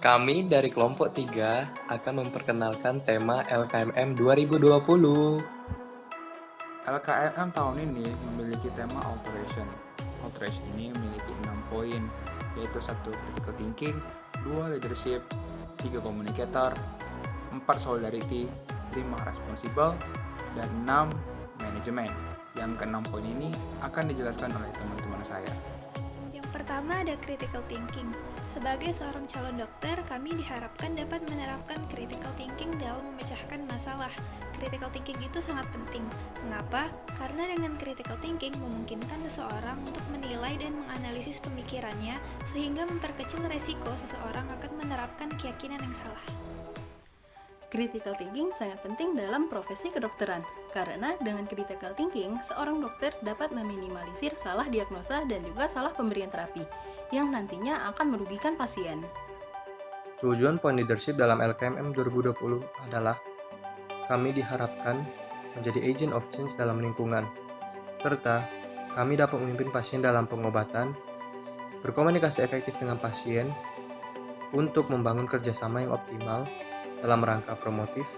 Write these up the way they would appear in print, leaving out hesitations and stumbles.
Kami dari kelompok 3 akan memperkenalkan tema LKMM 2020. LKMM tahun ini memiliki tema Alteration. Alteration ini memiliki 6 poin, yaitu 1. Critical thinking, 2. Leadership, 3. Communicator, 4. Solidarity, 5. Responsible, dan 6. Management. Yang ke-6 poin ini akan dijelaskan oleh teman-teman saya. Yang pertama ada critical thinking. Sebagai seorang calon dokter, kami diharapkan dapat menerapkan critical thinking dalam memecahkan masalah. Critical thinking itu sangat penting. Mengapa? Karena dengan critical thinking memungkinkan seseorang untuk menilai dan menganalisis pemikirannya sehingga memperkecil resiko seseorang akan menerapkan keyakinan yang salah. Critical thinking sangat penting dalam profesi kedokteran, karena dengan critical thinking, seorang dokter dapat meminimalisir salah diagnosa dan juga salah pemberian terapi, yang nantinya akan merugikan pasien. Tujuan poin leadership dalam LKMM 2020 adalah kami diharapkan menjadi agent of change dalam lingkungan, serta kami dapat memimpin pasien dalam pengobatan, berkomunikasi efektif dengan pasien, untuk membangun kerjasama yang optimal dalam rangka promotif,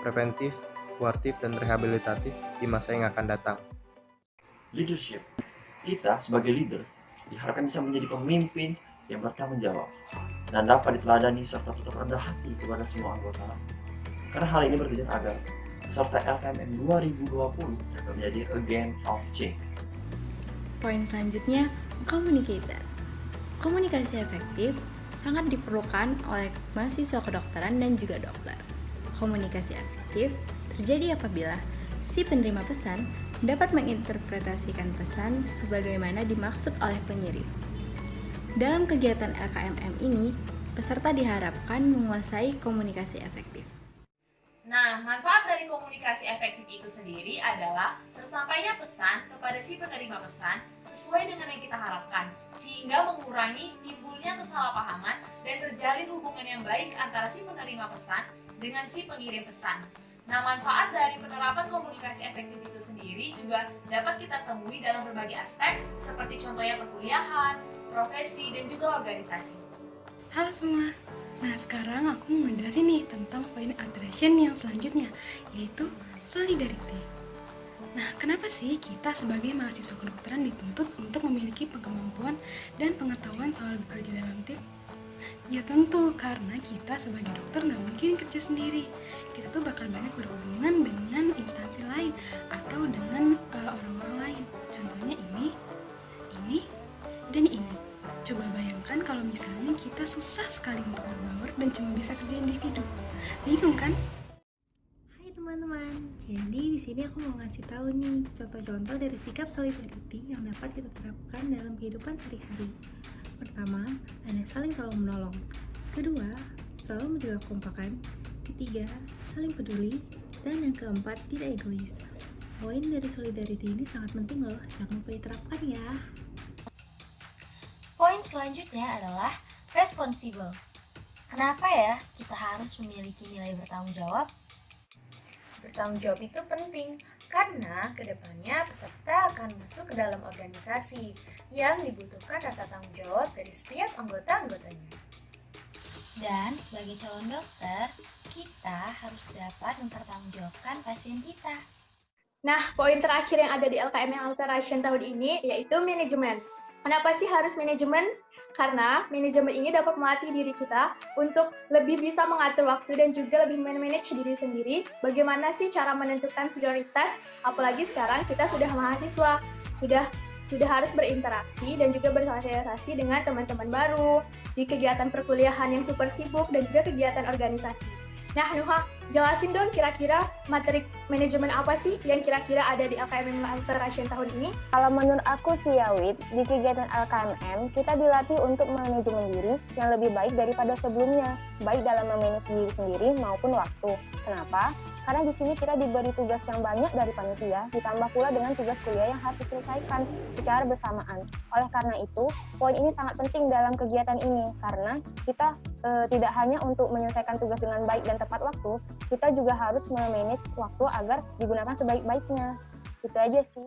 preventif, kuartif, dan rehabilitatif di masa yang akan datang. Leadership. Kita sebagai leader diharapkan bisa menjadi pemimpin yang bertanggung jawab dan dapat diteladani serta tetap rendah hati kepada semua anggota. Karena hal ini bertujuan agar peserta LKMM 2020 dapat menjadi agent of change. Poin selanjutnya, communicator. Komunikasi efektif sangat diperlukan oleh mahasiswa kedokteran dan juga dokter. Komunikasi efektif terjadi apabila si penerima pesan dapat menginterpretasikan pesan sebagaimana dimaksud oleh pengirim. Dalam kegiatan LKMM ini, peserta diharapkan menguasai komunikasi efektif. Nah, manfaat dari komunikasi efektif itu sendiri adalah tersampainya pesan kepada si penerima pesan sesuai dengan yang kita harapkan, sehingga mengurangi timbulnya kesalahpahaman dan terjalin hubungan yang baik antara si penerima pesan dengan si pengirim pesan. Nah, manfaat dari penerapan komunikasi efektif itu sendiri juga dapat kita temui dalam berbagai aspek, seperti contohnya perkuliahan, profesi, dan juga organisasi. Halo semua, nah sekarang aku mau ngejelasin nih tentang poin alteration yang selanjutnya, yaitu solidarity. Nah, kenapa sih kita sebagai mahasiswa kedokteran dituntut untuk memiliki kemampuan dan pengetahuan soal bekerja dalam tim? Ya tentu, karena kita sebagai dokter nggak mungkin kerja sendiri. Kita tuh bakal banyak berhubungan dengan instansi lain atau dengan orang-orang lain. Contohnya ini, dan ini. Coba bayangkan kalau misalnya kita susah sekali untuk berbaur dan cuma bisa kerja individu. Bingung kan? Hai teman-teman, jadi di sini aku mau ngasih tahu nih contoh-contoh dari sikap solidarity yang dapat kita terapkan dalam kehidupan sehari-hari. Pertama, ada saling tolong menolong. Kedua, selalu menjaga kekompakan. Ketiga, saling peduli. Dan yang keempat, tidak egois. Poin dari solidarity ini sangat penting loh, jangan lupa diterapkan ya. Poin selanjutnya adalah responsible. Kenapa ya kita harus memiliki nilai bertanggung jawab? Bertanggung jawab itu penting karena kedepannya peserta akan masuk ke dalam organisasi yang dibutuhkan rasa tanggung jawab dari setiap anggota-anggotanya. Dan sebagai calon dokter, kita harus dapat mempertanggungjawabkan pasien kita. Nah, poin terakhir yang ada di LKMM Alteration tahun ini yaitu manajemen. Kenapa sih harus manajemen? Karena manajemen ini dapat melatih diri kita untuk lebih bisa mengatur waktu dan juga lebih manage diri sendiri. Bagaimana sih cara menentukan prioritas? Apalagi sekarang kita sudah mahasiswa, sudah harus berinteraksi dan juga bersosialisasi dengan teman-teman baru di kegiatan perkuliahan yang super sibuk dan juga kegiatan organisasi. Nah, Nuha, jelasin dong kira-kira materi manajemen apa sih yang kira-kira ada di LKMM Alteration tahun ini? Kalau menurut aku sih ya Wid, di kegiatan LKMM kita dilatih untuk manajemen diri yang lebih baik daripada sebelumnya, baik dalam memanage diri sendiri maupun waktu. Kenapa? Karena di sini kita diberi tugas yang banyak dari panitia, ditambah pula dengan tugas kuliah yang harus diselesaikan secara bersamaan. Oleh karena itu, poin ini sangat penting dalam kegiatan ini, karena kita tidak hanya untuk menyelesaikan tugas dengan baik dan tepat waktu, kita juga harus memanage waktu agar digunakan sebaik-baiknya. Itu aja sih.